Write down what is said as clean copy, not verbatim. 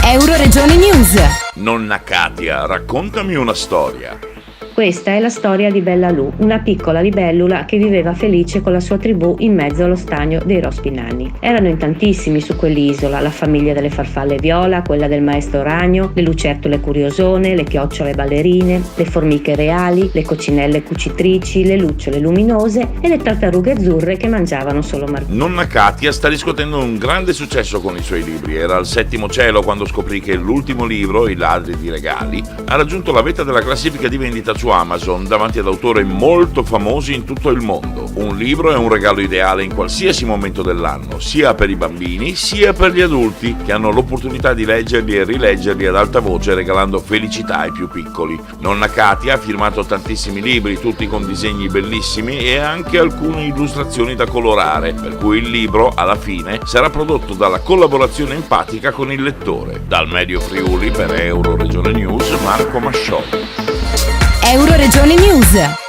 Euroregione News. Nonna Katia, raccontami una storia. Questa è la storia di Bella Lu, una piccola libellula che viveva felice con la sua tribù in mezzo allo stagno dei rospi nani. Erano in tantissimi su quell'isola, la famiglia delle farfalle viola, quella del maestro ragno, le lucertole curiosone, le chiocciole ballerine, le formiche reali, le coccinelle cucitrici, le lucciole luminose e le tartarughe azzurre che mangiavano solo margherite. Nonna Katia sta riscuotendo un grande successo con i suoi libri. Era al 7° cielo quando scoprì che l'ultimo libro, I ladri di regali, ha raggiunto la vetta della classifica di vendita su Amazon davanti ad autori molto famosi in tutto il mondo. Un libro è un regalo ideale in qualsiasi momento dell'anno, sia per i bambini sia per gli adulti, che hanno l'opportunità di leggerli e rileggerli ad alta voce regalando felicità ai più piccoli. Nonna Katia ha firmato tantissimi libri, tutti con disegni bellissimi e anche alcune illustrazioni da colorare, per cui il libro alla fine sarà prodotto dalla collaborazione empatica con il lettore. Dal Medio Friuli per Euroregione News, Marco Mascioli. Euroregione News.